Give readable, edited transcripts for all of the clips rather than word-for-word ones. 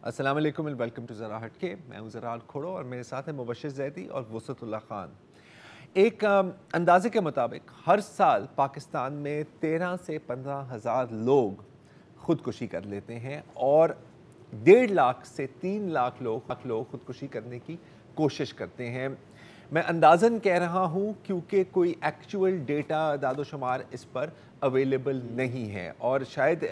السلام علیکم and welcome to ذرا ہٹ کے. میں ہوں ذرا کھوڑو اور میرے ساتھ ہیں مبشر زیدی اور وسعت اللہ خان. ایک اندازے کے مطابق ہر سال پاکستان میں 13 سے 15 ہزار لوگ خودکشی کر لیتے ہیں اور 1.5 لاکھ سے 3 لاکھ لوگ خودکشی کرنے کی کوشش کرتے ہیں. میں اندازاً کہہ رہا ہوں کیونکہ کوئی ایکچول ڈیٹا اعداد و شمار اس پر اویلیبل نہیں ہے، اور شاید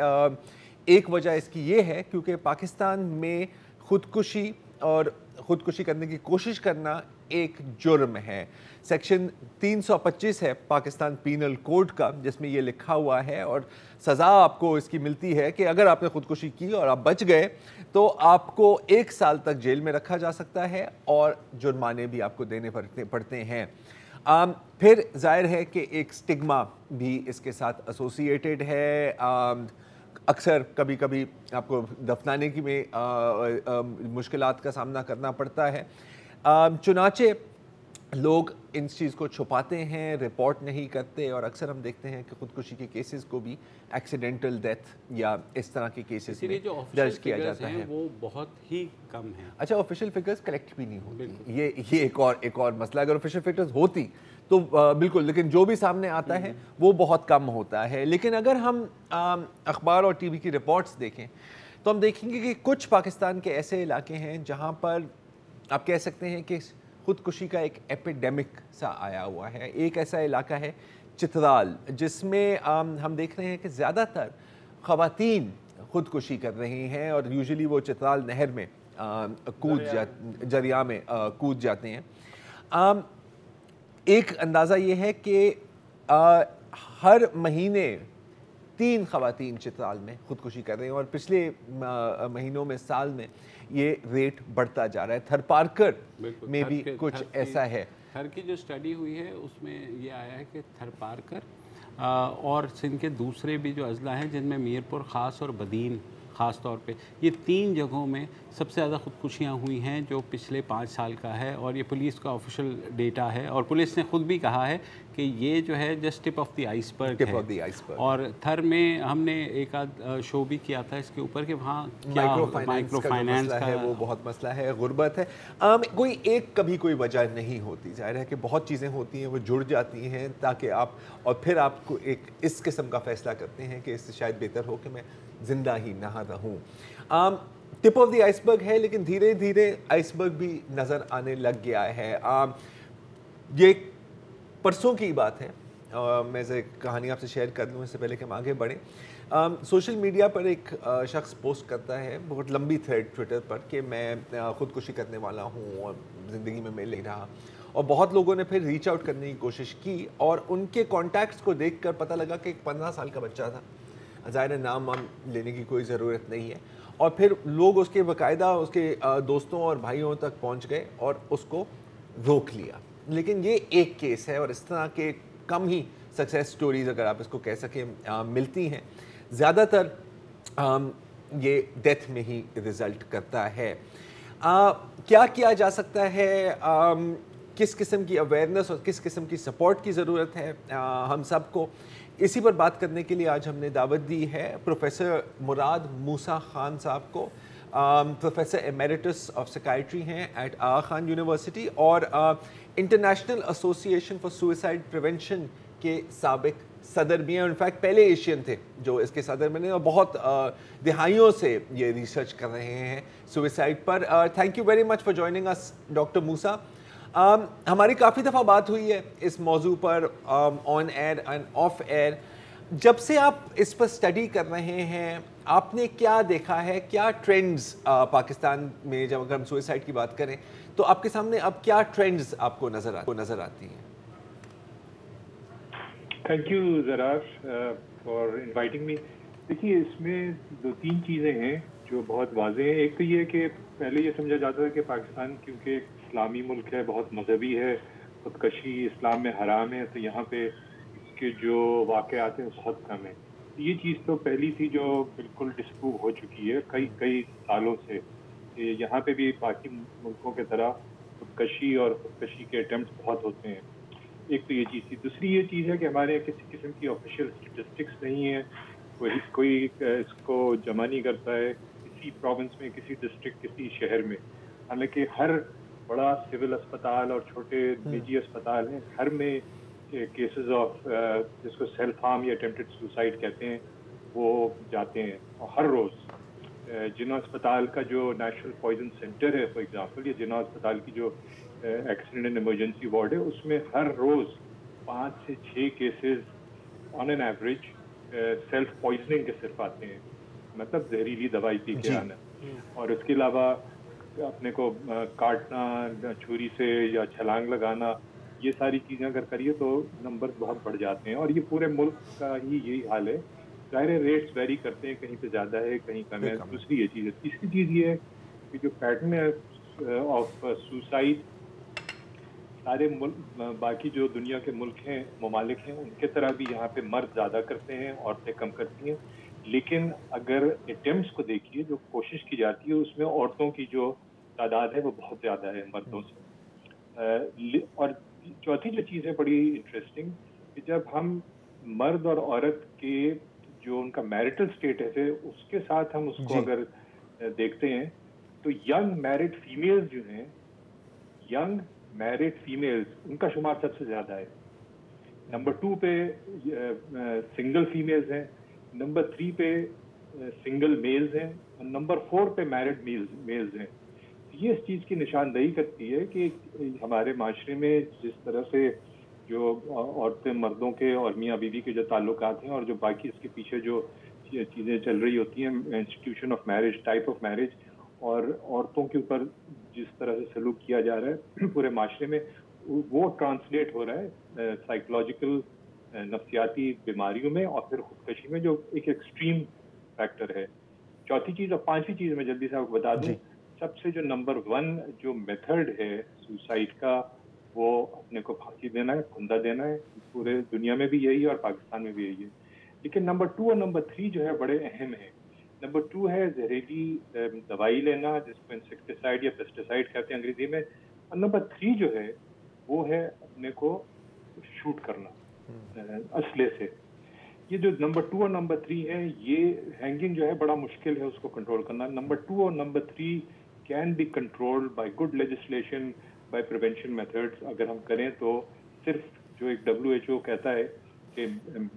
ایک وجہ اس کی یہ ہے کیونکہ پاکستان میں خودکشی کرنے کی کوشش کرنا ایک جرم ہے. سیکشن 325 ہے پاکستان پینل کوڈ کا، جس میں یہ لکھا ہوا ہے اور سزا آپ کو اس کی ملتی ہے کہ اگر آپ نے خودکشی کی اور آپ بچ گئے تو آپ کو 1 سال تک جیل میں رکھا جا سکتا ہے اور جرمانے بھی آپ کو دینے پڑتے ہیں. پھر ظاہر ہے کہ ایک سٹگما بھی اس کے ساتھ ایسوسیٹڈ ہے. اکثر کبھی کبھی آپ کو دفنانے کی میں مشکلات کا سامنا کرنا پڑتا ہے. چنانچہ لوگ ان چیز کو چھپاتے ہیں، رپورٹ نہیں کرتے، اور اکثر ہم دیکھتے ہیں کہ خودکشی کے کیسز کو بھی ایکسیڈنٹل ڈیتھ یا اس طرح کے کیسز میں درج کیا جاتا ہے. وہ بہت ہی کم ہیں. اچھا، آفیشیل فگرز کلیکٹ بھی نہیں ہوتی. یہ ایک اور مسئلہ. اگر آفیشیل فگرز ہوتی تو بالکل، لیکن جو بھی سامنے آتا ہے وہ بہت کم ہوتا ہے. لیکن اگر ہم اخبار اور ٹی وی کی رپورٹس دیکھیں تو ہم دیکھیں گے کہ کچھ پاکستان کے ایسے علاقے ہیں جہاں پر آپ کہہ سکتے ہیں کہ خودکشی کا ایک ایپیڈیمک سا آیا ہوا ہے. ایک ایسا علاقہ ہے چترال، جس میں ہم دیکھ رہے ہیں کہ زیادہ تر خواتین خودکشی کر رہی ہیں، اور یوزلی وہ چترال نہر میں دریا میں کود جاتے ہیں. ایک اندازہ یہ ہے کہ ہر مہینے 3 خواتین چترال میں خودکشی کر رہے ہیں، اور پچھلے مہینوں میں، سال میں یہ ریٹ بڑھتا جا رہا ہے. تھر پارکر میں بھی کچھ ایسا ہے. تھر کی جو اسٹڈی ہوئی ہے اس میں یہ آیا ہے کہ تھر پارکر اور سندھ کے دوسرے بھی جو اضلاع ہیں جن میں میرپور خاص اور بدین خاص طور پہ، یہ 3 جگہوں میں سب سے زیادہ خودکشیاں ہوئی ہیں جو پچھلے 5 سال کا ہے، اور یہ پولیس کا آفیشیل ڈیٹا ہے. اور پولیس نے خود بھی کہا ہے کہ یہ جو ہے just tip of the ice برگ ہے. اور تھر میں ہم نے ایک آدھ شو بھی کیا تھا اس کے اوپر کہ وہاں مائکرو فائنانس کا ہے، وہ بہت مسئلہ ہے. غربت ہے. کوئی ایک کبھی کوئی وجہ نہیں ہوتی. ظاہر ہے کہ بہت چیزیں ہوتی ہیں، وہ جڑ جاتی ہیں تاکہ آپ، اور پھر آپ کو ایک اس قسم کا فیصلہ کرتے ہیں کہ اس سے شاید بہتر ہو کہ میں زندہ ہی نہ رہوں. ٹپ آف دی آئس برگ ہے، لیکن دھیرے دھیرے آئس برگ بھی نظر آنے لگ گیا ہے. یہ پرسوں کی بات ہے. میں سے کہانی آپ سے شیئر کر لوں اس سے پہلے کہ ہم آگے بڑھیں. سوشل میڈیا پر ایک شخص پوسٹ کرتا ہے، بہت لمبی تھریڈ ٹویٹر پر، کہ میں خودکشی کرنے والا ہوں اور زندگی میں نہیں رہا. اور بہت لوگوں نے پھر ریچ آؤٹ کرنے کی کوشش کی، اور ان کے کانٹیکٹس کو دیکھ کر پتہ لگا کہ ایک 15 سال کا بچہ تھا. ظاہر نام لینے کی کوئی ضرورت نہیں ہے. اور پھر لوگ اس کے باقاعدہ اس کے دوستوں اور بھائیوں تک پہنچ گئے اور اس کو روک لیا. لیکن یہ ایک کیس ہے، اور اس طرح کے کم ہی سکسیس سٹوریز، اگر آپ اس کو کہہ سکیں، ملتی ہیں. زیادہ تر یہ ڈیتھ میں ہی رزلٹ کرتا ہے. کیا کیا جا سکتا ہے؟ کس قسم کی اویئرنیس اور کس قسم کی سپورٹ کی ضرورت ہے ہم سب کو؟ اسی پر بات کرنے کے لیے آج ہم نے دعوت دی ہے پروفیسر مراد موسیٰ خان صاحب کو. پروفیسر ایمیریٹس آف سائیکائٹری ہیں ایٹ آغا خان یونیورسٹی، اور انٹرنیشنل ایسوسی ایشن فار سوئسائڈ پریونشن کے سابق صدر بھی ہیں. انفیکٹ پہلے ایشین تھے جو اس کے صدر بنے، اور بہت دہائیوں سے یہ ریسرچ کر رہے ہیں سوئسائڈ پر. Thank you very much for joining اس ڈاکٹر موسیٰ. ہماری کافی دفعہ بات ہوئی ہے اس موضوع پر، on air and off air. جب سے آپ اس پر اسٹڈی کر رہے ہیں، آپ نے کیا دیکھا ہے؟ کیا ٹرینڈز پاکستان میں، جب اگر ہم سوئسائڈ کی بات کریں تو آپ کے سامنے اب کیا ٹرینڈز آپ کو نظر آتی ہیں؟ تھینک یو زراف فار انوائٹنگ می. دیکھیے، اس میں 2-3 چیزیں ہیں جو بہت واضح ہیں. ایک تو یہ کہ پہلے یہ سمجھا جاتا ہے کہ پاکستان کیونکہ ایک اسلامی ملک ہے، بہت مذہبی ہے، خودکشی اسلام میں حرام ہے، تو یہاں پہ اس کے جو واقعات ہیں بہت کم ہیں. یہ چیز تو پہلی تھی جو بالکل ڈسپروو ہو چکی ہے کئی سالوں سے، کہ یہاں پہ بھی باقی ملکوں کی طرح خودکشی اور خودکشی کے اٹیمپٹس بہت ہوتے ہیں. ایک تو یہ چیز تھی. دوسری یہ چیز ہے کہ ہمارے کسی قسم کی آفیشیل اسٹیٹسٹکس نہیں ہیں، کوئی اس کو جمع نہیں کرتا ہے. کسی پروونس میں, کسی ڈسٹرکٹ, کسی شہر میں, حالانکہ ہر بڑا سول اسپتال اور چھوٹے نجی اسپتال ہیں, ہر میں کیسز آف جس کو سیلف ہارم یا اٹیمپٹڈ سوسائڈ کہتے ہیں وہ جاتے ہیں. اور ہر روز جناح اسپتال کا جو نیشنل پوائزن سینٹر ہے فار ایگزامپل, یا جناح اسپتال کی جو ایکسیڈنٹ اینڈ ایمرجنسی وارڈ ہے, اس میں ہر روز 5 سے 6 cases on an average self poisoning کے صرف آتے ہیں, مطلب زہریلی دوائی پی کے آنا. اور اس کے علاوہ اپنے کو کاٹنا چھری سے یا چھلانگ لگانا, یہ ساری چیزیں اگر کریے تو نمبر بہت بڑھ جاتے ہیں. اور یہ پورے ملک کا ہی یہی حال ہے. ظاہر ریٹس ویری کرتے ہیں, کہیں پہ زیادہ ہے کہیں کم ہے. دوسری یہ چیز ہے. تیسری چیز یہ ہے کہ جو پیٹرن ہے آف سوسائڈ سارے باقی جو دنیا کے ملک ہیں, ممالک ہیں, ان کے طرح بھی یہاں پہ مرد زیادہ کرتے ہیں, عورتیں کم کرتی ہیں. لیکن اگر اٹیمپٹس کو دیکھیے, جو کوشش کی جاتی ہے, اس میں عورتوں کی جو تعداد ہے وہ بہت زیادہ ہے مردوں سے. اور چوتھی جو چیز ہے بڑی انٹرسٹنگ, کہ جب ہم مرد اور عورت کے جو ان کا میرٹل اسٹیٹس ہے اس کے ساتھ ہم اس کو اگر دیکھتے ہیں تو ینگ میرڈ فیمیلز جو ہیں, ینگ میرڈ فیمیلز, ان کا شمار سب سے زیادہ ہے. نمبر 2 پہ سنگل فیمیلز ہیں, نمبر 3 پہ سنگل میلز ہیں, اور نمبر 4 پہ میرڈ میلز ہیں. یہ اس چیز کی نشاندہی کرتی ہے کہ ہمارے معاشرے میں جس طرح سے جو عورتیں مردوں کے اور میاں بیوی کے جو تعلقات ہیں, اور جو باقی اس کے پیچھے جو چیزیں چل رہی ہوتی ہیں, institution of marriage, type of marriage, اور عورتوں کے اوپر جس طرح سے سلوک کیا جا رہا ہے پورے معاشرے میں, وہ ٹرانسلیٹ ہو رہا ہے سائیکولوجیکل نفسیاتی بیماریوں میں, اور پھر خودکشی میں, جو ایک ایکسٹریم فیکٹر ہے. چوتھی چیز. اور پانچویں چیز میں جلدی سے آپ کو بتا دوں, سب سے جو نمبر 1 جو میتھڈ ہے سوسائڈ کا, وہ اپنے کو پھانسی دینا ہے, پھندا دینا ہے. پورے دنیا میں بھی یہی ہے اور پاکستان میں بھی یہی ہے. لیکن نمبر 2 اور نمبر 3 جو ہے بڑے اہم ہیں. نمبر 2 ہے زہریلی دوائی لینا, جس کو انسیکٹیسائڈ یا پیسٹیسائڈ کہتے ہیں انگریزی میں. اور نمبر 3 جو ہے وہ ہے اپنے کو شوٹ کرنا اسلحے سے. یہ جو نمبر 2 اور نمبر 3 ہے, یہ ہینگنگ جو ہے بڑا مشکل ہے اس کو کنٹرول کرنا. نمبر 2 اور number 3 can be controlled by good legislation, by prevention methods. اگر ہم کریں تو صرف جو ایک WHO کہتا ہے کہ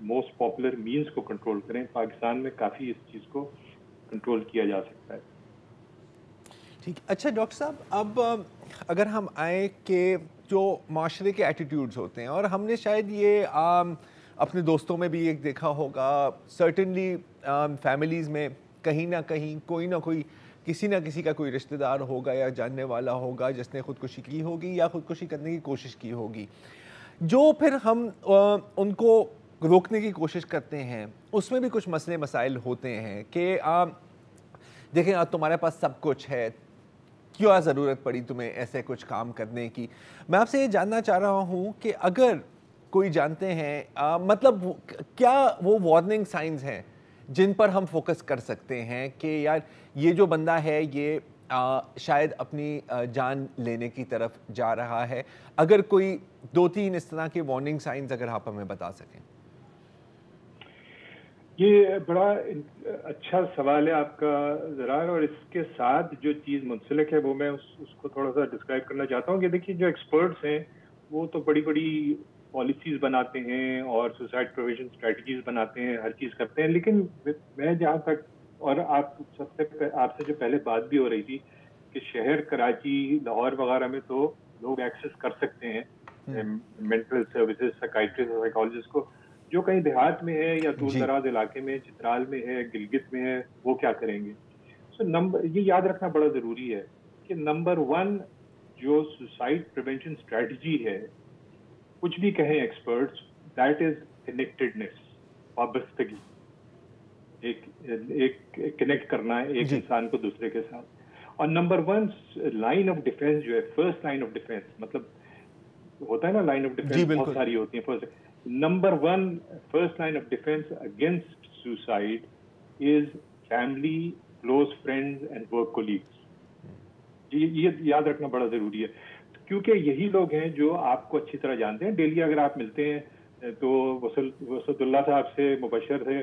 موسٹ پاپولر مینز کو کنٹرول کریں, پاکستان میں کافی اس چیز کو کنٹرول کیا جا سکتا ہے. ٹھیک. اچھا ڈاکٹر صاحب, اب اگر ہم آئیں کہ جو معاشرے کے ایٹیٹیوڈز ہوتے ہیں, اور ہم نے شاید یہ اپنے دوستوں میں بھی ایک دیکھا ہوگا, سرٹنلی فیملیز میں کہیں نہ کہیں کوئی نہ کوئی, کسی نہ کسی کا کوئی رشتہ دار ہوگا یا جاننے والا ہوگا جس نے خودکشی کی ہوگی یا خودکشی کرنے کی کوشش کی ہوگی, جو پھر ہم ان کو روکنے کی کوشش کرتے ہیں. اس میں بھی کچھ مسئلے مسائل ہوتے ہیں کہ دیکھیں تمہارے پاس سب کچھ ہے, کیا ضرورت پڑی تمہیں ایسے کچھ کام کرنے کی. میں آپ سے یہ جاننا چاہ رہا ہوں کہ اگر کوئی جانتے ہیں, مطلب کیا وہ وارننگ سائنز ہیں جن پر ہم فوکس کر سکتے ہیں کہ یار یہ جو بندہ ہے یہ شاید اپنی جان لینے کی طرف جا رہا ہے. اگر کوئی 2-3 اس طرح کے وارننگ سائنز اگر آپ ہمیں بتا سکیں. یہ بڑا اچھا سوال ہے آپ کا ذرار, اور اس کے ساتھ جو چیز منسلک ہے وہ میں اس کو تھوڑا سا ڈسکرائب کرنا چاہتا ہوں. کہ دیکھیے جو ایکسپرٹس ہیں وہ تو بڑی بڑی پالیسیز بناتے ہیں اور سوسائڈ پروویژن اسٹریٹجیز بناتے ہیں, ہر چیز کرتے ہیں. لیکن میں جہاں تک, اور آپ سے جو پہلے بات بھی ہو رہی تھی کہ شہر کراچی, لاہور وغیرہ میں تو لوگ ایکسیس کر سکتے ہیں مینٹل سروسز, سائیکائٹرسٹ اور سائیکالوجسٹ کو. جو کہیں دیہات میں ہے یا دور دراز علاقے میں, چترال میں ہے, گلگت میں ہے, وہ کیا کریں گے؟ یہ یاد رکھنا بڑا ضروری ہے کہ نمبر 1 جو سوسائڈ پریونشن اسٹریٹجی ہے, کچھ بھی کہیں ایکسپرٹس, دیٹ از کنیکٹڈنیس, وابستگی, ایک کنیکٹ کرنا ہے ایک انسان کو دوسرے کے ساتھ. اور نمبر 1 لائن آف ڈیفینس جو ہے, فرسٹ لائن آف ڈیفینس, مطلب ہوتا ہے نا لائن آف ڈیفینس بہت ساری ہوتی ہیں. Number 1 first line of defence against suicide is family, close friends and work colleagues. یہ یاد رکھنا بڑا ضروری ہے, کیونکہ یہی لوگ ہیں جو آپ کو اچھی طرح جانتے ہیں. ڈیلی اگر آپ ملتے ہیں تو وسعت اللہ صاحب سے مبشر تھے,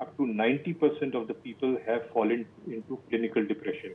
up to 90% of the people have fallen into clinical depression.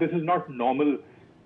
This is not normal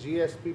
GSP+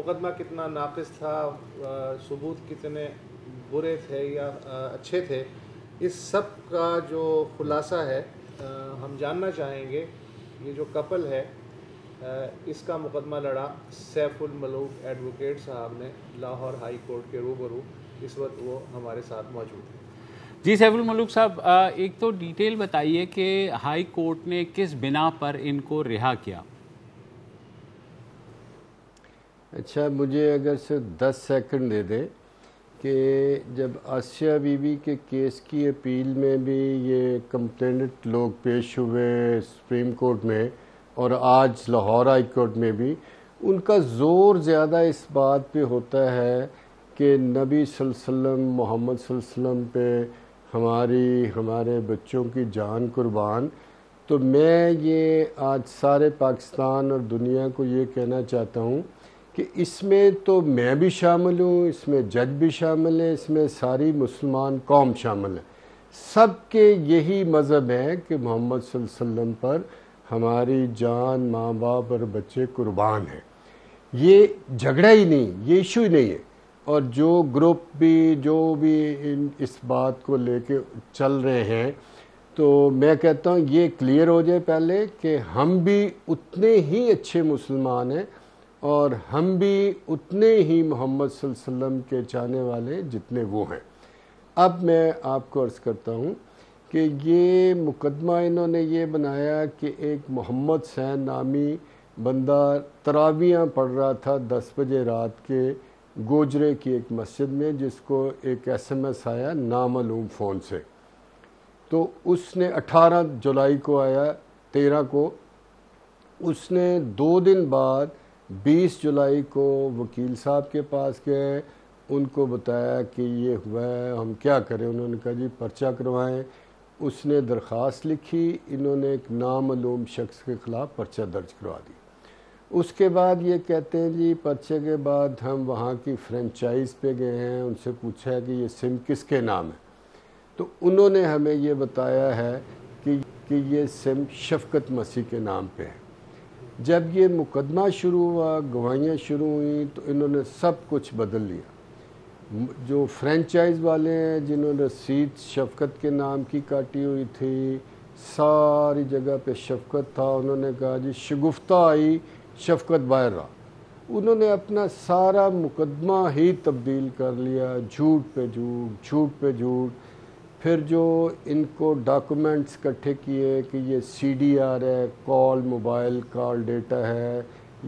مقدمہ کتنا ناقص تھا، ثبوت کتنے برے تھے یا اچھے تھے، اس سب کا جو خلاصہ ہے ہم جاننا چاہیں گے. یہ جو کپل ہے اس کا مقدمہ لڑا سیف الملوک ایڈوکیٹ صاحب نے لاہور ہائی کورٹ کے روبرو. اس وقت وہ ہمارے ساتھ موجود ہیں. جی سیف الملوک صاحب، ایک تو ڈیٹیل بتائیے کہ ہائی کورٹ نے کس بنا پر ان کو رہا کیا؟ اچھا، مجھے اگر صرف 10 سیکنڈ دے دیں کہ جب آسیہ بی بی کے کیس کی اپیل میں بھی یہ کمپلینٹ لوگ پیش ہوئے سپریم کورٹ میں اور آج لاہور ہائی کورٹ میں بھی، ان کا زور زیادہ اس بات پہ ہوتا ہے کہ نبی صلی اللہ علیہ وسلم، محمد صلی اللہ علیہ وسلم پہ ہمارے بچوں کی جان قربان. تو میں یہ آج سارے پاکستان اور دنیا کو یہ کہنا چاہتا ہوں کہ اس میں تو میں بھی شامل ہوں، اس میں جج بھی شامل ہے، اس میں ساری مسلمان قوم شامل ہے. سب کے یہی مذہب ہے کہ محمد صلی اللہ علیہ وسلم پر ہماری جان، ماں باپ اور بچے قربان ہیں. یہ جھگڑا ہی نہیں، یہ ایشو ہی نہیں ہے. اور جو گروپ بھی جو بھی اس بات کو لے کے چل رہے ہیں، تو میں کہتا ہوں یہ کلیئر ہو جائے پہلے کہ ہم بھی اتنے ہی اچھے مسلمان ہیں اور ہم بھی اتنے ہی محمد صلی اللہ علیہ وسلم کے چاہنے والے جتنے وہ ہیں. اب میں آپ کو عرض کرتا ہوں کہ یہ مقدمہ انہوں نے یہ بنایا کہ ایک محمد حسین نامی بندہ تراویحاں پڑھ رہا تھا 10 بجے رات کے گوجرے کی ایک مسجد میں، جس کو ایک SMS آیا نامعلوم فون سے. تو اس نے 18 جولائی کو آیا، 13 کو اس نے 2 دن بعد 20 جولائی کو وکیل صاحب کے پاس گئے، ان کو بتایا کہ یہ ہوا ہے، ہم کیا کریں. انہوں نے کہا جی پرچہ کروائیں. اس نے درخواست لکھی، انہوں نے ایک نامعلوم شخص کے خلاف پرچہ درج کروا دی. اس کے بعد یہ کہتے ہیں جی پرچے کے بعد ہم وہاں کی فرینچائز پہ گئے ہیں، ان سے پوچھا ہے کہ یہ سم کس کے نام ہے. تو انہوں نے ہمیں یہ بتایا ہے کہ یہ سم شفقت مسیح کے نام پہ ہے. جب یہ مقدمہ شروع ہوا، گواہیاں شروع ہوئیں، تو انہوں نے سب کچھ بدل لیا. جو فرینچائز والے ہیں جنہوں نے رسید شفقت کے نام کی کاٹی ہوئی تھی، ساری جگہ پہ شفقت تھا، انہوں نے کہا جی شگفتہ آئی، شفقت باہر رہا. انہوں نے اپنا سارا مقدمہ ہی تبدیل کر لیا، جھوٹ پہ جھوٹ، جھوٹ پہ جھوٹ. پھر جو ان کو ڈاکومنٹس اکٹھے کیے کہ یہ CDR ہے، کال موبائل کال ڈیٹا ہے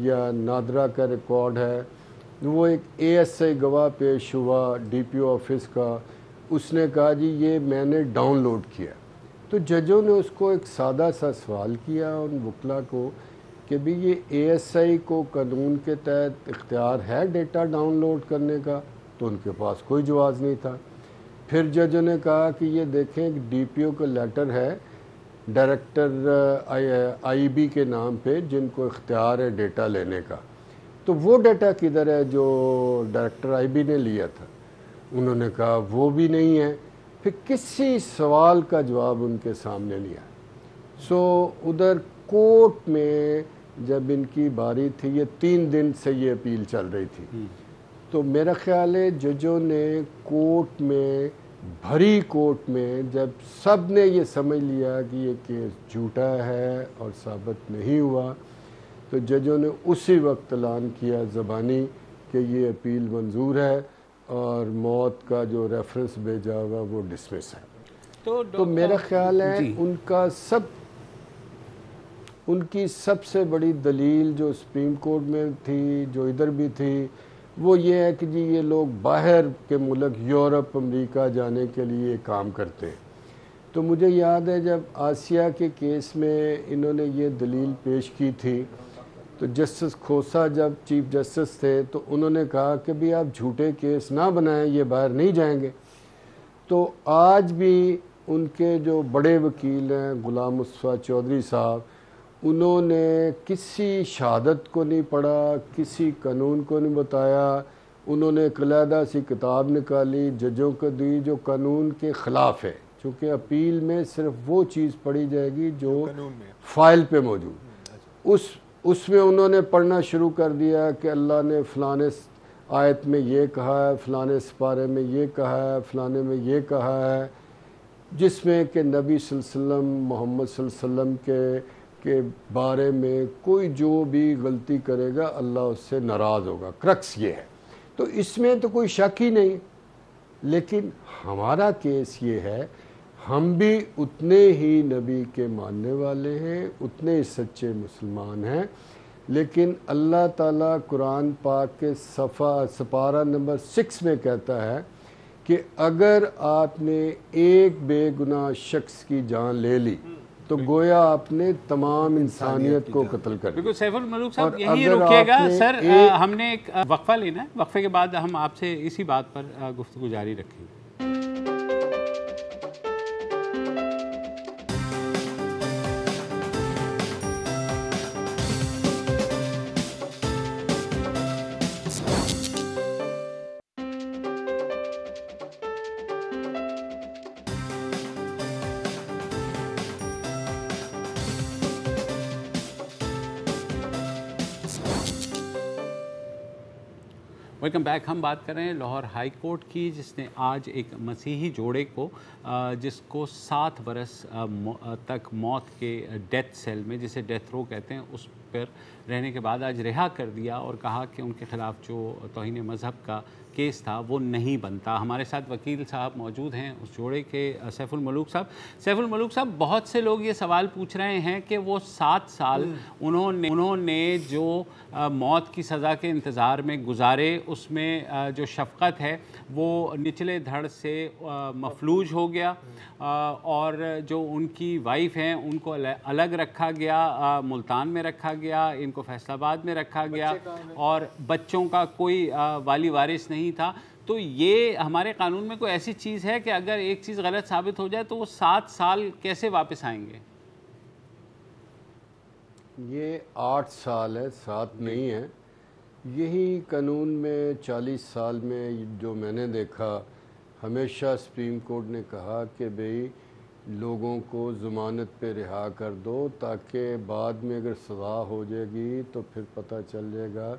یا نادرا کا ریکارڈ ہے. وہ ایک ASI گواہ پیش ہوا DPO آفس کا، اس نے کہا جی یہ میں نے ڈاؤن لوڈ کیا. تو ججوں نے اس کو ایک سادہ سا سوال کیا ان وکلا کو کہ بھی یہ ASI کو قانون کے تحت اختیار ہے ڈیٹا ڈاؤن لوڈ کرنے کا؟ تو ان کے پاس کوئی جواز نہیں تھا. پھر ججوں نے کہا کہ یہ دیکھیں کہ DPO کا لیٹر ہے ڈائریکٹر IB کے نام پہ جن کو اختیار ہے ڈیٹا لینے کا. تو وہ ڈیٹا کدھر ہے جو ڈائریکٹر IB نے لیا تھا؟ انہوں نے کہا وہ بھی نہیں ہے. پھر کسی سوال کا جواب ان کے سامنے لیا. ادھر کورٹ میں جب ان کی باری تھی، یہ 3 دن سے یہ اپیل چل رہی تھی، تو میرا خیال ہے ججوں نے کورٹ میں، بھری کورٹ میں، جب سب نے یہ سمجھ لیا کہ یہ کیس جھوٹا ہے اور ثابت نہیں ہوا، تو ججوں نے اسی وقت اعلان کیا زبانی کہ یہ اپیل منظور ہے اور موت کا جو ریفرنس بھیجا ہوا وہ ڈسمس ہے. تو میرا خیال ہے ان کی سب سے بڑی دلیل جو سپریم کورٹ میں تھی، جو ادھر بھی تھی، وہ یہ ہے کہ جی یہ لوگ باہر کے ملک یورپ، امریکہ جانے کے لیے کام کرتے ہیں. تو مجھے یاد ہے جب آسیہ کے کیس میں انہوں نے یہ دلیل پیش کی تھی، تو جسٹس کھوسا جب چیف جسٹس تھے تو انہوں نے کہا کہ بھی آپ جھوٹے کیس نہ بنائیں، یہ باہر نہیں جائیں گے. تو آج بھی ان کے جو بڑے وکیل ہیں غلام مصطفیٰ چودھری صاحب، انہوں نے کسی شہادت کو نہیں پڑھا، کسی قانون کو نہیں بتایا. انہوں نے ایک علیحدہ سی کتاب نکالی ججوں کو دی جو قانون کے خلاف ہے، چونکہ اپیل میں صرف وہ چیز پڑھی جائے گی جو فائل پہ موجود. اس اس میں انہوں نے پڑھنا شروع کر دیا کہ اللہ نے فلانے آیت میں یہ کہا ہے، فلانے سپارے میں یہ کہا ہے، فلانے میں یہ کہا ہے، جس میں کہ نبی صلی اللہ علیہ وسلم، محمد صلی اللہ علیہ وسلم کے بارے میں کوئی جو بھی غلطی کرے گا اللہ اس سے ناراض ہوگا. کرکس یہ ہے. تو اس میں تو کوئی شک ہی نہیں. لیکن ہمارا کیس یہ ہے، ہم بھی اتنے ہی نبی کے ماننے والے ہیں، اتنے ہی سچے مسلمان ہیں، لیکن اللہ تعالیٰ قرآن پاک کے سپارہ نمبر 6 میں کہتا ہے کہ اگر آپ نے ایک بے گناہ شخص کی جان لے لی تو گویا آپ نے تمام انسانیت کو قتل کر دیا. بالکل. سیف الملوک صاحب یہیں رکیے گا سر، ہم نے ایک وقفہ لینا ہے، وقفے کے بعد ہم آپ سے اسی بات پر گفتگو جاری رکھیں گے. Welcome back. ہم بات کر رہے ہیں لاہور ہائی کورٹ کی، جس نے آج ایک مسیحی جوڑے کو جس کو 7 برس تک موت کے ڈیتھ سیل میں، جسے ڈیتھ رو کہتے ہیں، اس پر رہنے کے بعد آج رہا کر دیا اور کہا کہ ان کے خلاف جو توہین مذہب کا کیس تھا وہ نہیں بنتا. ہمارے ساتھ وکیل صاحب موجود ہیں اس جوڑے کے، سیف الملوک صاحب. سیف الملوک صاحب، بہت سے لوگ یہ سوال پوچھ رہے ہیں کہ وہ 7 سال انہوں نے جو موت کی سزا کے انتظار میں گزارے، اس میں جو شفقت ہے وہ نچلے دھڑ سے مفلوج ہو گیا، اور جو ان کی وائف ہیں ان کو الگ رکھا گیا، ملتان میں رکھا گیا، ان کو فیصل آباد میں رکھا گیا، اور بچوں کا کوئی والی وارث نہیں تھا. تو یہ ہمارے قانون میں کوئی ایسی چیز ہے کہ اگر ایک چیز غلط ثابت ہو جائے تو وہ 7 سال کیسے واپس آئیں گے؟ یہ 8 سال ہے، 7 نہیں ہے. یہی قانون میں 40 سال میں جو میں نے دیکھا، ہمیشہ سپریم کورٹ نے کہا کہ بھئی لوگوں کو ضمانت پہ رہا کر دو، تاکہ بعد میں اگر سزا ہو جائے گی تو پھر پتہ چل جائے گا.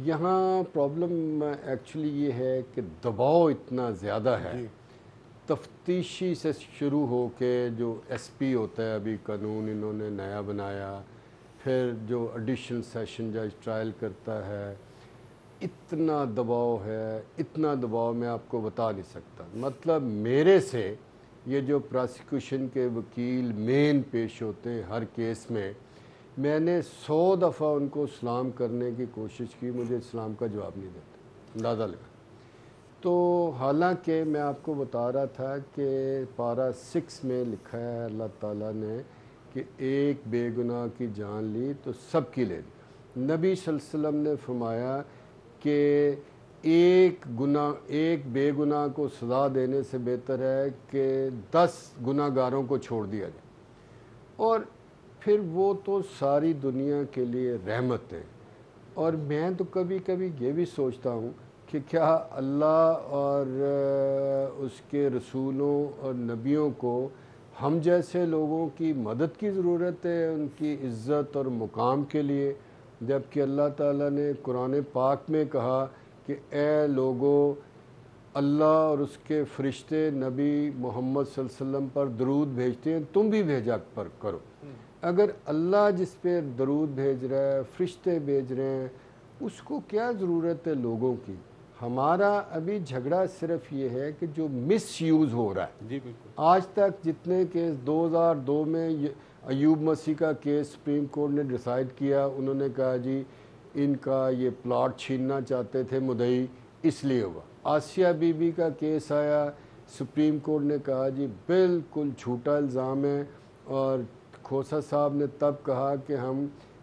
یہاں پرابلم ایکچولی یہ ہے کہ دباؤ اتنا زیادہ ہے. تفتیشی سے شروع ہو کے جو ایس پی ہوتا ہے، ابھی قانون انہوں نے نیا بنایا، پھر جو ایڈیشنل سیشن جج ٹرائل کرتا ہے، اتنا دباؤ ہے، اتنا دباؤ میں آپ کو بتا نہیں سکتا. مطلب میرے سے یہ جو پراسیکیوشن کے وکیل مین پیش ہوتے ہیں ہر کیس میں نے 100 دفعہ ان کو سلام کرنے کی کوشش کی، مجھے سلام کا جواب نہیں دیتا. اندازہ لگا. تو حالانکہ میں آپ کو بتا رہا تھا کہ پارہ 6 میں لکھا ہے اللہ تعالیٰ نے کہ ایک بے گناہ کی جان لی تو سب کی لے لی. نبی صلی اللہ علیہ وسلم نے فرمایا کہ ایک بے گناہ کو سزا دینے سے بہتر ہے کہ 10 گناہ گاروں کو چھوڑ دیا جائے. اور پھر وہ تو ساری دنیا کے لیے رحمت ہے. اور میں تو کبھی کبھی یہ بھی سوچتا ہوں کہ کیا اللہ اور اس کے رسولوں اور نبیوں کو ہم جیسے لوگوں کی مدد کی ضرورت ہے ان کی عزت اور مقام کے لیے، جبکہ اللہ تعالیٰ نے قرآن پاک میں کہا کہ اے لوگو، اللہ اور اس کے فرشتے نبی محمد صلی اللہ علیہ وسلم پر درود بھیجتے ہیں، تم بھی بھیجا پر کرو. اگر اللہ جس پہ درود بھیج رہا ہے، فرشتے بھیج رہے ہیں، اس کو کیا ضرورت ہے لوگوں کی؟ ہمارا ابھی جھگڑا صرف یہ ہے کہ جو مس یوز ہو رہا ہے. جی بالکل. آج تک جتنے کیس 2002 میں ایوب مسیح کا کیس سپریم کورٹ نے ڈیسائیڈ کیا، انہوں نے کہا جی ان کا یہ پلاٹ چھیننا چاہتے تھے مدعی، اس لیے ہوا. آسیہ بی بی کا کیس آیا، سپریم کورٹ نے کہا جی بالکل جھوٹا الزام ہے، اور کھوسا صاحب نے تب کہا کہ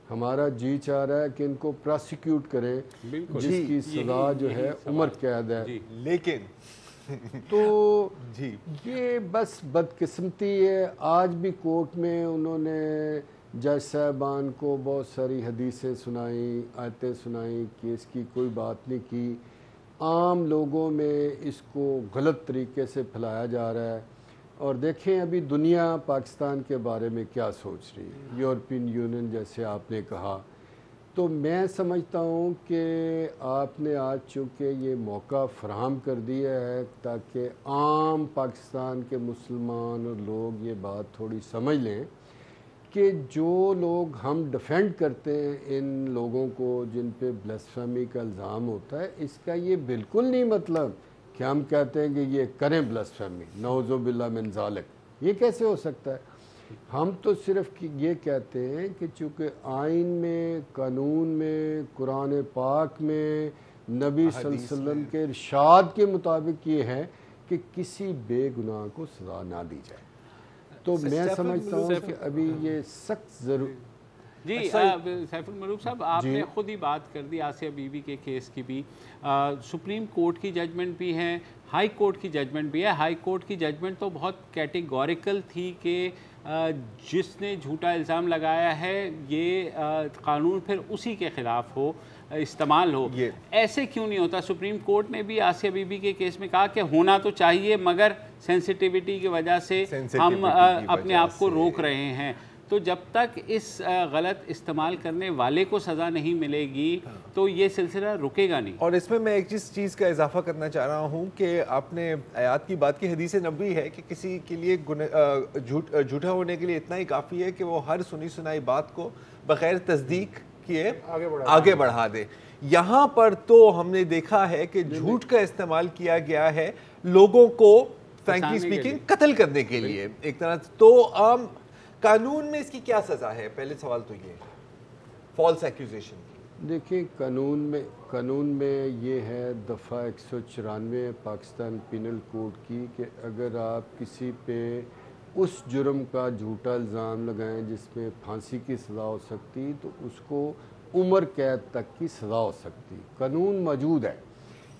ہمارا جی چاہ رہا ہے کہ ان کو پراسیکیوٹ کریں، جس کی سزا جو ہے عمر قید ہے. لیکن تو یہ بس بدقسمتی ہے. آج بھی کورٹ میں انہوں نے جج صاحبان کو بہت ساری حدیثیں سنائیں، آیتیں سنائیں، کیس کی کوئی بات نہیں کی. عام لوگوں میں اس کو غلط طریقے سے پھیلایا جا رہا ہے. اور دیکھیں ابھی دنیا پاکستان کے بارے میں کیا سوچ رہی ہے. یورپین یونین جیسے آپ نے کہا تو میں سمجھتا ہوں کہ آپ نے آج چونکہ یہ موقع فراہم کر دیا ہے تاکہ عام پاکستان کے مسلمان اور لوگ یہ بات تھوڑی سمجھ لیں کہ جو لوگ ہم ڈیفینڈ کرتے ہیں ان لوگوں کو جن پہ بلاسفیمی کا الزام ہوتا ہے، اس کا یہ بالکل نہیں مطلب کہ ہم کہتے ہیں کہ یہ کریں بلاسفیمی، نعوذ باللہ من ذالک، یہ کیسے ہو سکتا ہے؟ ہم تو صرف یہ کہتے ہیں کہ چونکہ آئین میں، قانون میں، قرآن پاک میں، نبی صلی اللہ علیہ وسلم کے ارشاد کے مطابق یہ ہے کہ کسی بے گناہ کو سزا نہ دی جائے، تو میں سمجھتا ہوں کہ ابھی یہ سخت ضرور جی سیف الملوک صاحب، آپ نے خود ہی بات کر دی آسیہ بی بی کے کیس کی بھی، سپریم کورٹ کی ججمنٹ بھی ہے، ہائی کورٹ کی ججمنٹ بھی ہے۔ ہائی کورٹ کی ججمنٹ تو بہت کیٹیگوریکل تھی کہ جس نے جھوٹا الزام لگایا ہے یہ قانون پھر اسی کے خلاف ہو، استعمال ہو۔ ایسے کیوں نہیں ہوتا؟ سپریم کورٹ نے بھی آسیہ بی بی کے کیس میں کہا کہ ہونا تو چاہیے مگر سینسیٹیوٹی کی وجہ سے ہم اپنے آپ کو روک رہے ہیں۔ تو جب تک اس غلط استعمال کرنے والے کو سزا نہیں ملے گی تو یہ سلسلہ رکے گا نہیں۔ اور اس میں ایک چیز کا اضافہ کرنا چاہ رہا ہوں کہ آپ نے آیات کی بات کی، حدیث نبوی ہے کہ کسی کے لیے جھوٹا ہونے کے لیے اتنا ہی کافی ہے کہ وہ ہر سنی سنائی بات کو بغیر تصدیق کیے آگے بڑھا دے۔ یہاں پر تو ہم نے دیکھا ہے کہ جھوٹ کا استعمال کیا گیا ہے لوگوں کو فرینکلی سپیکنگ قتل کرنے کے لیے ایک طرح، تو قانون میں اس کی کیا سزا ہے؟ پہلے سوال تو یہ ہے فالس ایکوزیشن کی۔ دیکھیں قانون میں یہ ہے دفعہ 194 پاکستان پینل کوڈ کی کہ اگر آپ کسی پہ اس جرم کا جھوٹا الزام لگائیں جس میں پھانسی کی سزا ہو سکتی تو اس کو عمر قید تک کی سزا ہو سکتی، قانون موجود ہے۔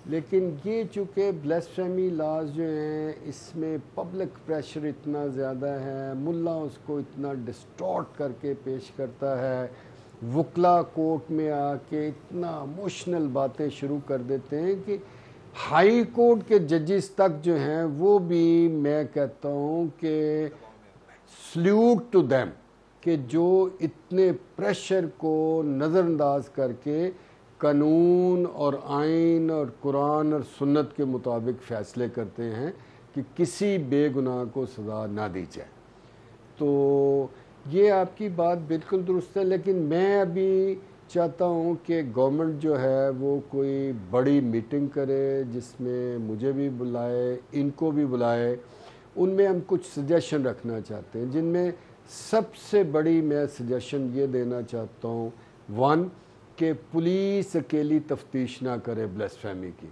لیکن یہ چونکہ بلاسفیمی لاز جو ہیں اس میں پبلک پریشر اتنا زیادہ ہے، ملا اس کو اتنا ڈسٹارٹ کر کے پیش کرتا ہے، وکلا کورٹ میں آ کے اتنا ایموشنل باتیں شروع کر دیتے ہیں کہ ہائی کورٹ کے ججز تک جو ہیں وہ بھی میں کہتا ہوں کہ سلیوٹ ٹو دیم کہ جو اتنے پریشر کو نظر انداز کر کے قانون اور آئین اور قرآن اور سنت کے مطابق فیصلے کرتے ہیں کہ کسی بے گناہ کو سزا نہ دی جائے۔ تو یہ آپ کی بات بالکل درست ہے، لیکن میں ابھی چاہتا ہوں کہ گورنمنٹ جو ہے وہ کوئی بڑی میٹنگ کرے جس میں مجھے بھی بلائے، ان کو بھی بلائے، ان میں ہم کچھ سجیشن رکھنا چاہتے ہیں، جن میں سب سے بڑی میں سجیشن یہ دینا چاہتا ہوں، 1 کہ پولیس اکیلی تفتیش نہ کرے بلاسفیمی کی،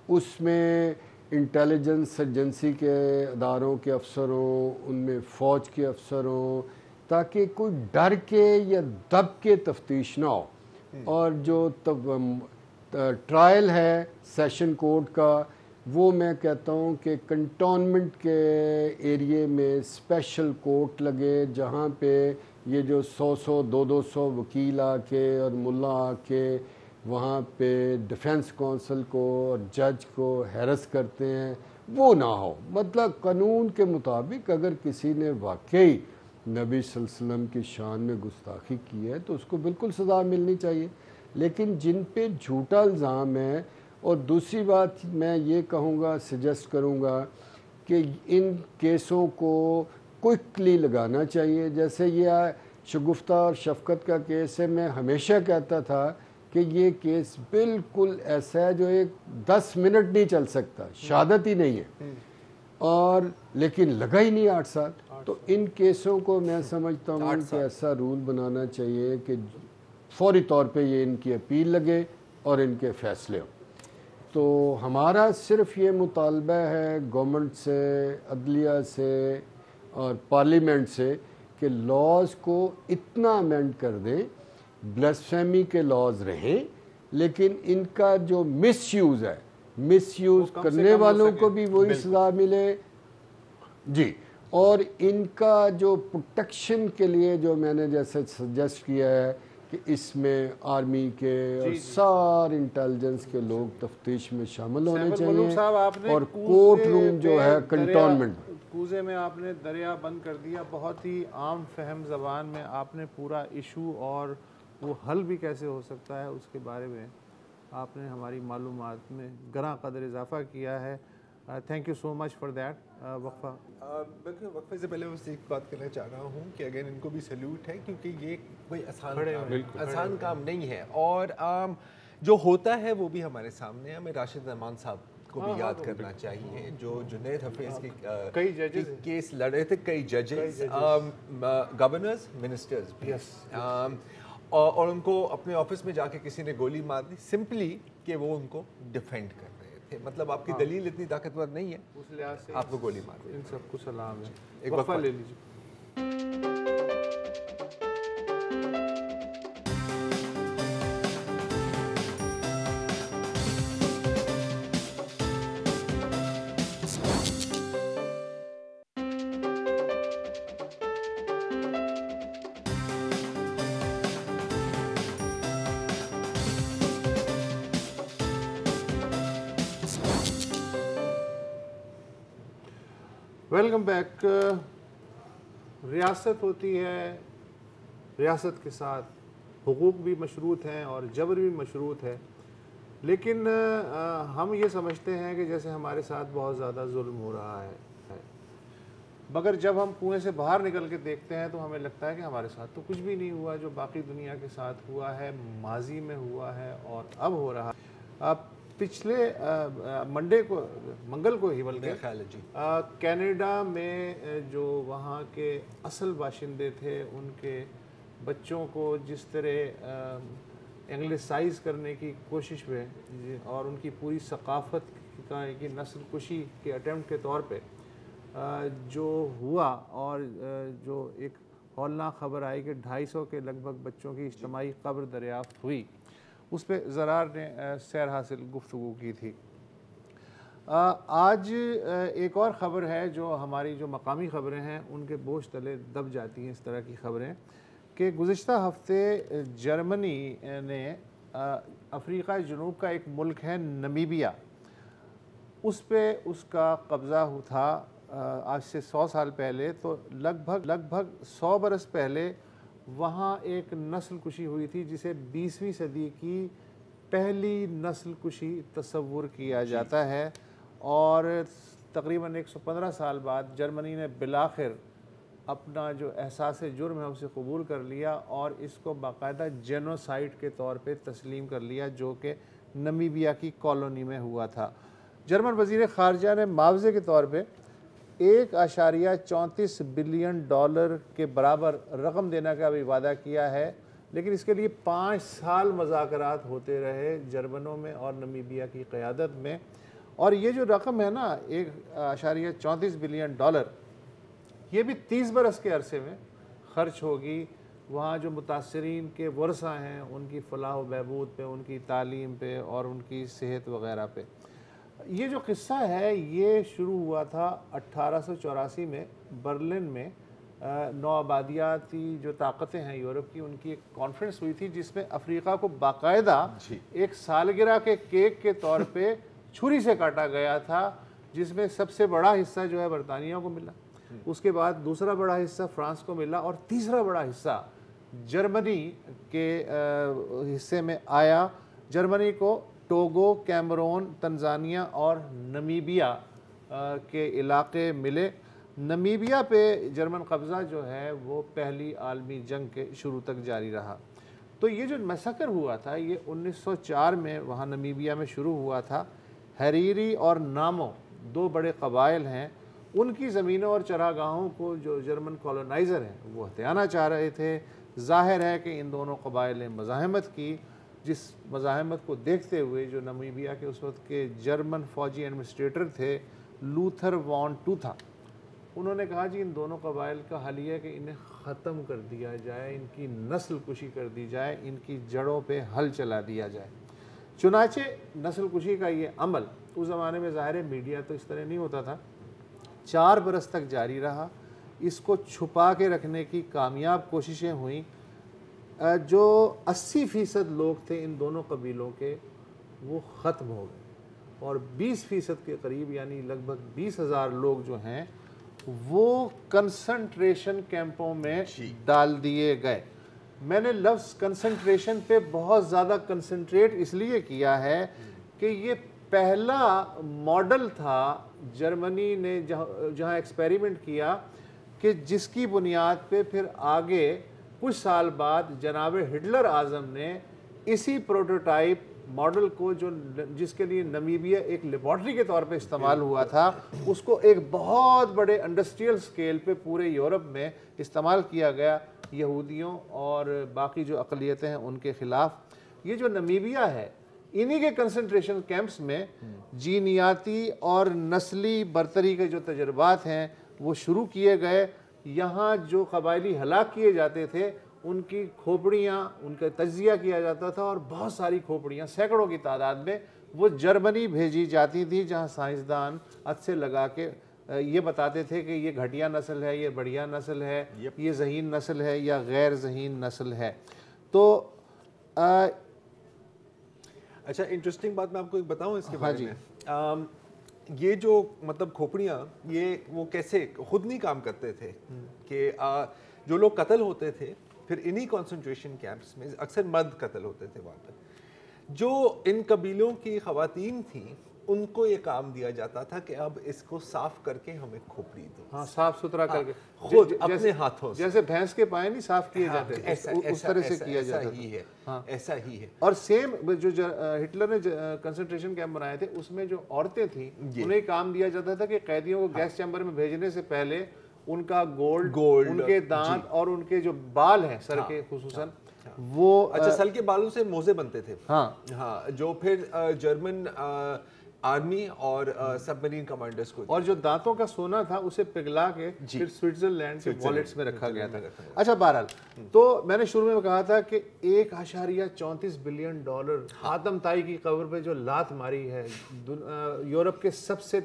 اس میں انٹیلیجنس ایجنسی کے اداروں کے افسر ہوں، ان میں فوج کے افسر ہوں، تاکہ کوئی ڈر کے یا دب کے تفتیش نہ ہو۔ اور جو ٹرائل ہے سیشن کورٹ کا وہ میں کہتا ہوں کہ کنٹونمنٹ کے ایریے میں اسپیشل کورٹ لگے جہاں پہ یہ جو 100 200 وکیل آ کے اور ملا آ کے وہاں پہ ڈیفنس کونسل کو اور جج کو ہیرس کرتے ہیں، وہ نہ ہو۔ مطلب قانون کے مطابق اگر کسی نے واقعی نبی صلی اللہ علیہ وسلم کی شان میں گستاخی کی ہے تو اس کو بالکل سزا ملنی چاہیے، لیکن جن پہ جھوٹا الزام ہے، اور دوسری بات میں یہ کہوں گا، سجیسٹ کروں گا کہ ان کیسوں کو کوئکلی لگانا چاہیے۔ جیسے یہ شگفتہ اور شفقت کا کیس ہے، میں ہمیشہ کہتا تھا کہ یہ کیس بالکل ایسا ہے جو 10 منٹ نہیں چل سکتا، شہادت ہی نہیں ہے، اور لیکن لگا ہی نہیں 8 سال۔ تو ان کیسوں کو میں سمجھتا ہوں کہ ایسا رول بنانا چاہیے کہ فوری طور پہ یہ ان کی اپیل لگے اور ان کے فیصلے ہوں۔ تو ہمارا صرف یہ مطالبہ ہے گورنمنٹ سے، عدلیہ سے اور پارلیمنٹ سے کہ لاز کو اتنا امینڈ کر دیں، بلاسفیمی کے لاز رہیں، لیکن ان کا جو مس یوز ہے، مس یوز کرنے والوں کو بھی وہی سزا ملے جی، اور ان کا جو پروٹیکشن کے لیے جو میں نے جیسے سجیسٹ کیا ہے کہ اس میں آرمی کے اور سارے انٹیلیجنس کے لوگ تفتیش میں شامل ہونے چاہیے، اور کورٹ روم جو ہے کنٹونمنٹ کوزے میں آپ نے دریا بند کر دیا، بہت ہی عام فہم زبان میں آپ نے پورا ایشو اور وہ حل بھی کیسے ہو سکتا ہے، اس کے بارے میں آپ نے ہماری معلومات میں گراں قدر اضافہ کیا ہے. Thank you so much for that. وقفہ وقفے سے پہلے بس ایک بات کرنا چاہ رہا ہوں کہ اگر ان کو بھی سیلوٹ ہے، کیونکہ یہ کوئی آسان کام نہیں ہے، اور جو ہوتا ہے وہ بھی ہمارے سامنے ہے. ہمیں راشد رحمان صاحب کو بھی یاد کرنا چاہیے، جو جنید حفیظ کے کیس لڑے تھے، کئی ججز، گورنرز، منسٹرز بھی، اور ان کو اپنے آفس میں جا کے کسی نے گولی مار دی سمپلی کہ وہ ان کو ڈیفینڈ کر رہے تھے. مطلب آپ کی دلیل اتنی طاقتور نہیں ہے، اس لحاظ سے آپ کو گولی مار دی. ان سب کو سلام ہے. ایک وقفہ لے لیجیے. Welcome back. ریاست ہوتی ہے، ریاست کے ساتھ حقوق بھی مشروط ہیں اور جبر بھی مشروط ہے، لیکن ہم یہ سمجھتے ہیں کہ جیسے ہمارے ساتھ بہت زیادہ ظلم ہو رہا ہے، مگر جب ہم کنویں سے باہر نکل کے دیکھتے ہیں تو ہمیں لگتا ہے کہ ہمارے ساتھ تو کچھ بھی نہیں ہوا. جو باقی دنیا کے ساتھ ہوا ہے، ماضی میں ہوا ہے اور اب ہو رہا ہے. پچھلے منگل کو ہی بلکہ کینیڈا میں جو وہاں کے اصل باشندے تھے، ان کے بچوں کو جس طرح انگلسائز کرنے کی کوشش میں اور ان کی پوری ثقافت کی نسل کشی کے اٹیمپٹ کے طور پہ جو ہوا، اور جو ایک ہولناک خبر آئی کہ 250 کے لگ بھگ بچوں کی اجتماعی قبر دریافت ہوئی، اس پہ زرار نے سیر حاصل گفتگو کی تھی. آج ایک اور خبر ہے جو ہماری جو مقامی خبریں ہیں ان کے بوجھ تلے دب جاتی ہیں اس طرح کی خبریں، کہ گزشتہ ہفتے جرمنی نے افریقہ جنوب کا ایک ملک ہے نمیبیا، اس پہ اس کا قبضہ تھا آج سے 100 سال پہلے. تو لگ بھگ 100 برس پہلے وہاں ایک نسل کشی ہوئی تھی جسے 20ویں صدی کی پہلی نسل کشی تصور کیا جاتا ہے، اور تقریباً 115 سال بعد جرمنی نے بالآخر اپنا جو احساس جرم ہے اسے قبول کر لیا اور اس کو باقاعدہ جینوسائیڈ کے طور پہ تسلیم کر لیا، جو کہ نمیبیا کی کالونی میں ہوا تھا. جرمن وزیر خارجہ نے معاوضے کے طور پہ $1.34 بلین کے برابر رقم دینے کا بھی وعدہ کیا ہے، لیکن اس کے لیے 5 سال مذاکرات ہوتے رہے جرمنوں میں اور نمیبیا کی قیادت میں. اور یہ جو رقم ہے نا $1.34 بلین، یہ بھی 30 برس کے عرصے میں خرچ ہوگی وہاں جو متاثرین کے ورثہ ہیں ان کی فلاح و بہبود پہ، ان کی تعلیم پہ اور ان کی صحت وغیرہ پہ. یہ جو قصہ ہے یہ شروع ہوا تھا 1884 میں برلن میں. نوآبادیاتی جو طاقتیں ہیں یورپ کی، ان کی ایک کانفرنس ہوئی تھی جس میں افریقہ کو باقاعدہ ایک سالگرہ کے کیک کے طور پہ چھری سے کاٹا گیا تھا، جس میں سب سے بڑا حصہ جو ہے برطانیہ کو ملا، اس کے بعد دوسرا بڑا حصہ فرانس کو ملا، اور تیسرا بڑا حصہ جرمنی کے حصے میں آیا. جرمنی کو ٹوگو، کیمرون، تنزانیہ اور نمیبیا کے علاقے ملے. نمیبیا پہ جرمن قبضہ جو ہے وہ پہلی عالمی جنگ کے شروع تک جاری رہا. تو یہ جو میساکر ہوا تھا یہ 1904 میں وہاں نمیبیا میں شروع ہوا تھا. ہریری اور نامو 2 بڑے قبائل ہیں، ان کی زمینوں اور چراگاہوں کو جو جرمن کالونائزر ہیں وہ ہتھیانا چاہ رہے تھے. ظاہر ہے کہ ان دونوں قبائل نے مزاحمت کی، جس مزاحمت کو دیکھتے ہوئے جو نمیبیا کے اس وقت کے جرمن فوجی ایڈمنسٹریٹر تھے لوتھر وان ٹوتھا، انہوں نے کہا جی ان دونوں قبائل کا حل یہ ہے کہ انہیں ختم کر دیا جائے، ان کی نسل کشی کر دی جائے، ان کی جڑوں پہ ہل چلا دیا جائے. چنانچہ نسل کشی کا یہ عمل اس زمانے میں ظاہر میڈیا تو اس طرح نہیں ہوتا تھا، 4 برس تک جاری رہا. اس کو چھپا کے رکھنے کی کامیاب کوششیں ہوئیں. جو 80% لوگ تھے ان دونوں قبیلوں کے وہ ختم ہو گئے، اور 20% کے قریب یعنی لگ بھگ 20,000 لوگ جو ہیں وہ کنسنٹریشن کیمپوں میں ڈال دیے گئے. میں نے لفظ کنسنٹریشن پہ بہت زیادہ کنسنٹریٹ اس لیے کیا ہے کہ یہ پہلا ماڈل تھا جرمنی نے جہاں ایکسپیریمنٹ کیا کہ جس کی بنیاد پہ پھر آگے کچھ سال بعد جناب ہٹلر اعظم نے اسی پروٹوٹائپ ماڈل کو جس کے لیے نمیبیا ایک لیبارٹری کے طور پہ استعمال ہوا تھا اس کو ایک بہت بڑے انڈسٹریل سکیل پہ پورے یورپ میں استعمال کیا گیا یہودیوں اور باقی جو اقلیتیں ہیں ان کے خلاف. یہ جو نمیبیا ہے انہی کے کنسنٹریشن کیمپس میں جینیاتی اور نسلی برتری کے جو تجربات ہیں وہ شروع کیے گئے. یہاں جو قبائلی ہلاک کیے جاتے تھے ان کی کھوپڑیاں ان کا تجزیہ کیا جاتا تھا اور بہت ساری کھوپڑیاں سینکڑوں کی تعداد میں وہ جرمنی بھیجی جاتی تھی جہاں سائنسدان ہاتھ سے لگا کے یہ بتاتے تھے کہ یہ گھٹیا نسل ہے, یہ بڑھیا نسل ہے, یہ ذہین نسل ہے یا غیر ذہین نسل ہے. تو اچھا انٹرسٹنگ بات میں آپ کو ایک بتاؤں اس کے بارے میں. یہ جو مطلب کھوپڑیاں یہ وہ کیسے خود نہیں کام کرتے تھے کہ جو لوگ قتل ہوتے تھے پھر انہی کنسنٹریشن کیمپس میں اکثر مرد قتل ہوتے تھے وہاں پر. جو ان قبیلوں کی خواتین تھیں ان کو یہ کام دیا جاتا تھا کہ اب اس کو صاف کر کے ہمیں کھوپڑی دو. ہاں صاف ستھرا کر کے خود اپنے ہاتھوں سے, جیسے بھینس کے پائے نہیں صاف کیے جاتے تھے اس طرح سے کیا جاتا تھا. ایسا ہی ہے. اور سیم جو ہٹلر نے کنسنٹریشن کیمپ بنائے تھے اس میں جو عورتیں تھیں انہیں کام دیا جاتا تھا کہ قیدیوں کو گیس چیمبر میں بھیجنے سے پہلے ان کا گولڈ ان کے دانت اور ان کے جو بال ہیں سر کے خصوصاً وہ اچھا سل کے بالوں سے موزے بنتے تھے. ہاں جو پھر جرمن آرمی اور سب مرین کمانڈرز کو, اور جو دانتوں کا سونا تھا اسے پگھلا کے پھر سوئٹزرلینڈ کے والیٹس میں رکھا گیا تھا. اچھا بہرحال تو میں نے شروع میں کہا تھا کہ $1.34 بلین حاتم طائی کی قبر پہ جو لات ماری ہے یورپ کے سب سے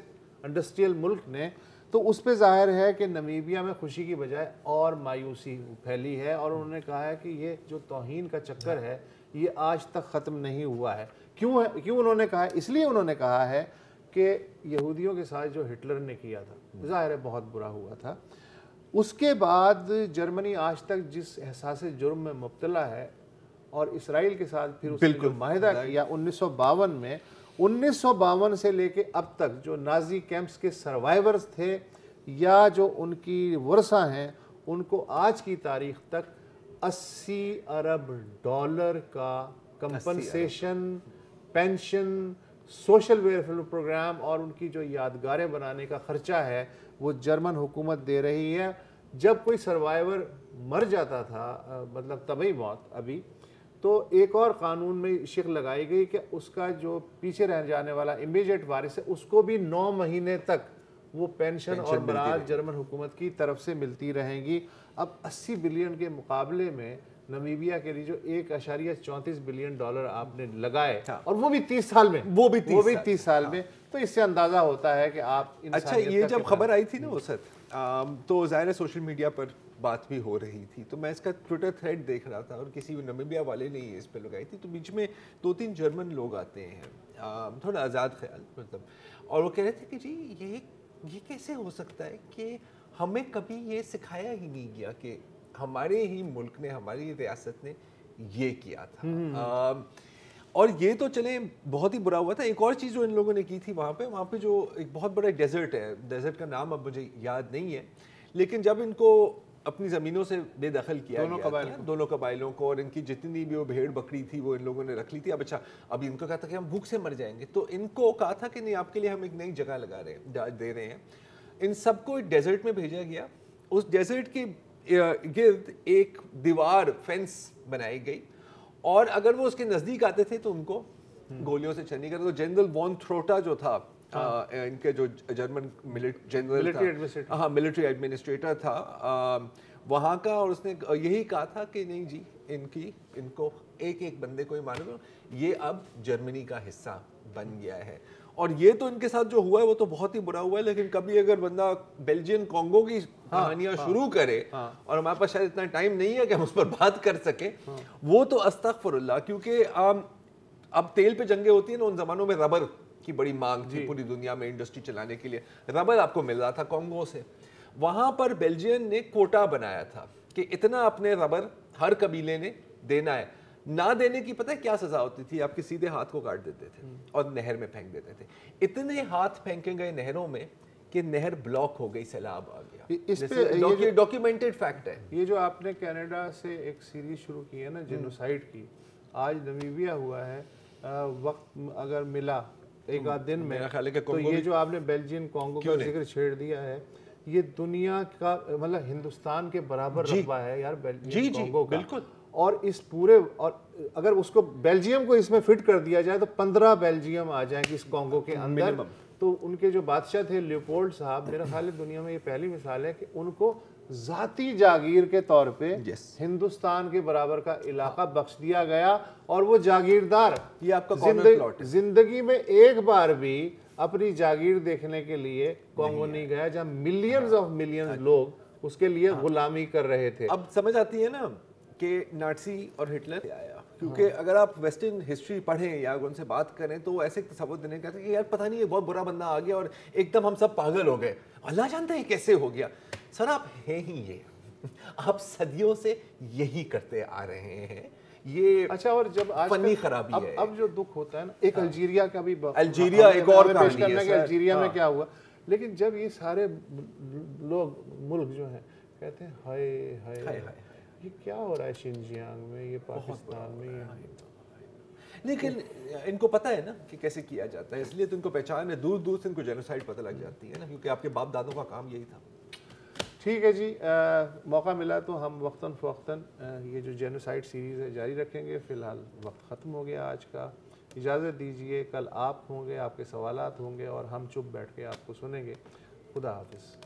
انڈسٹریل ملک نے, تو اس پہ ظاہر ہے کہ نمیبیا میں خوشی کی بجائے اور مایوسی پھیلی ہے. اور انہوں نے کہا ہے کہ یہ جو توہین کا چکر ہے یہ آج تک ختم نہیں ہوا ہے. کیوں انہوں نے کہا ہے؟ اس لیے انہوں نے کہا ہے کہ یہودیوں کے ساتھ جو ہٹلر نے کیا تھا ظاہر ہے بہت برا ہوا تھا. اس کے بعد جرمنی آج تک جس احساس جرم میں مبتلا ہے اور اسرائیل کے ساتھ پھر اس نے جو معاہدہ کیا 1952 میں, 1952 سے لے کے اب تک جو نازی کیمپس کے سروائیورز تھے یا جو ان کی ورثہ ہیں ان کو آج کی تاریخ تک $80 ارب کا compensation, pension, social welfare program اور ان کی جو یادگاریں بنانے کا خرچہ ہے وہ جرمن حکومت دے رہی ہے. جب کوئی سروائیور مر جاتا تھا مطلب طبعی موت ابھی, تو ایک اور قانون میں شق لگائی گئی کہ اس کا جو پیچھے رہ جانے والا امیجیٹ وارث ہے اس کو بھی 9 مہینے تک وہ پینشن اور برات جرمن حکومت کی طرف سے ملتی رہیں گی. اب 80 بلین کے مقابلے میں نمیبیا کے لیے جو $1.34 بلین آپ نے لگائے اور وہ بھی 30 سال میں, وہ بھی 30 سال میں, تو اس سے اندازہ ہوتا ہے کہ آپ اچھا یہ جب خبر آئی تھی نا وسط تو ظاہر ہے سوشل میڈیا پر بات بھی ہو رہی تھی, تو میں اس کا ٹویٹر تھریڈ دیکھ رہا تھا اور کسی نمیبیا والے نے یہ اس پہ لگائی تھی, تو بیچ میں 2-3 جرمن لوگ آتے ہیں تھوڑا آزاد خیال مطلب, اور وہ کہہ رہے تھے کہ جی یہ کیسے ہو سکتا ہے کہ ہمیں کبھی یہ سکھایا ہی نہیں گیا کہ ہمارے ہی ملک نے, ہماری ریاست نے یہ کیا تھا. اور یہ تو چلیں بہت ہی برا ہوا تھا. ایک اور چیز جو ان لوگوں نے کی تھی وہاں پہ جو ایک بہت بڑا ڈیزرٹ ہے, ڈیزرٹ کا نام اب مجھے یاد نہیں ہے, لیکن جب ان کو اپنی زمینوں سے بے دخل کیا گیا دونوں قبائلوں کو, اور ان کی جتنی بھی وہ بھیڑ بکری تھی وہ ان لوگوں نے رکھ لی تھی. اب ان کو کہا تھا کہ ہم بھوک سے مر جائیں گے, تو ان کو کہا تھا کہ نہیں آپ کے لیے ہم ایک نئی جگہ دے رہے ہیں. ان سب کو ایک ڈیزرٹ میں بھیجا گیا. اس ڈیزرٹ کے گرد ایک دیوار فینس بنائی گئی, اور اگر وہ اس کے نزدیک آتے تھے تو ان کو گولیوں سے چلنی کرتے. تو جنرل وان تھروٹا جو تھا ان کے جو جرمن ملٹری ایڈمنسٹریٹر تھا وہاں کا, اور اس نے یہی کہا تھا کہ نہیں جی ان کو ایک بندے کو ہی مانو, یہ اب جرمنی کا حصہ بن گیا ہے. اور یہ تو ان کے ساتھ جو ہوا ہے وہ تو بہت ہی برا ہوا ہے, لیکن کبھی اگر بندہ بیلجین کانگو کی کہانیاں شروع کرے, اور ہمارے پاس شاید اتنا ٹائم نہیں ہے کہ ہم اس پر بات کر سکیں, وہ تو استغفر اللہ. کیونکہ اب تیل پہ جنگیں ہوتی ہیں نا, ان زمانوں میں ربر کی بڑی مانگ تھی پوری دنیا میں انڈسٹری چلانے کے لیے, ربر آپ کو مل رہا تھا کانگو سے. وہاں پر بیلجین نے کوٹا بنایا تھا کہ اتنا اپنے ربر ہر قبیلے نے دینا ہے. نہ دینے کی پتہ ہے کیا سزا ہوتی تھی؟ آپ کے سیدھے ہاتھ کو کاٹ دیتے تھے اور نہر میں پھینک دیتے تھے. اتنے ہاتھ پھینکے گئے نہروں میں کہ نہر بلاک ہو گئی, سیلاب آ گیا. اس پہ ڈاکیومنٹڈ فیکٹ ہے. یہ جو آپ نے کینیڈا سے ایک سیریز شروع کی ہے نا جینوسائیڈ کی, آج نمیبیا ہوا ہے, وقت اگر ملا ایک آدھ دن میں تو یہ جو آپ نے بیلجین کانگو کا ذکر چھیڑ دیا ہے, یہ دنیا کا مطلب ہندوستان کے برابر رقبہ ہے یار بیلجین کانگو کا. بالکل. اور اس پورے, اور اگر اس کو بیلجیم کو اس میں فٹ کر دیا جائے تو 15 بیلجیم آ جائیں گے اس کانگو کے اندر. تو ان کے جو بادشاہ تھے لیوپولڈ صاحب, میرا خیال ہے دنیا میں یہ پہلی مثال ہے کہ ان کو ذاتی جاگیر کے طور پہ ہندوستان کے برابر کا علاقہ بخش دیا گیا, اور وہ جاگیردار یہ آپ کا زندگی میں ایک بار بھی اپنی جاگیر دیکھنے کے لیے کانگو نہیں گیا, جہاں ملینز آف ملینز لوگ اس کے لیے غلامی کر رہے تھے. اب سمجھ آتی ہے نا کہ نازی اور ہٹلر آیا, کیونکہ اگر آپ ویسٹرن ہسٹری پڑھیں یا ان سے بات کریں تو وہ ایسے تصور دینے کہتے ہیں کہ یار پتہ نہیں یہ بہت برا بندہ آ گیا اور ایک دم ہم سب پاگل ہو گئے, اللہ جانتا ہے کیسے ہو گیا. سر آپ ہیں ہی یہ, آپ صدیوں سے یہی کرتے آ رہے ہیں. یہ اچھا, اور جب فنی خرابی ہے. اب جو دکھ ہوتا ہے نا, ایک الجیریا کا بھی الجیریا ایک اور پیش کرنا کہ الجیریا میں کیا ہوا, لیکن جب یہ سارے لوگ ملک جو ہیں کہتے ہیں ہائے ہائے یہ کیا ہو رہا ہے شنجیانگ میں, یہ پاکستان میں, لیکن ان کو پتہ ہے نا کہ کیسے کیا جاتا ہے, اس لیے تو ان کو پہچان ہے, دور دور سے ان کو جینوسائیڈ پتہ لگ جاتی ہے نا, کیونکہ آپ کے باپ دادوں کا کام یہی تھا. ٹھیک ہے جی, موقع ملا تو ہم وقتاً فوقتاً یہ جو جینوسائیڈ سیریز ہے جاری رکھیں گے. فی الحال وقت ختم ہو گیا آج کا, اجازت دیجیے, کل آپ ہوں گے, آپ کے سوالات ہوں گے اور ہم چپ بیٹھ کے آپ کو سنیں گے. خدا حافظ.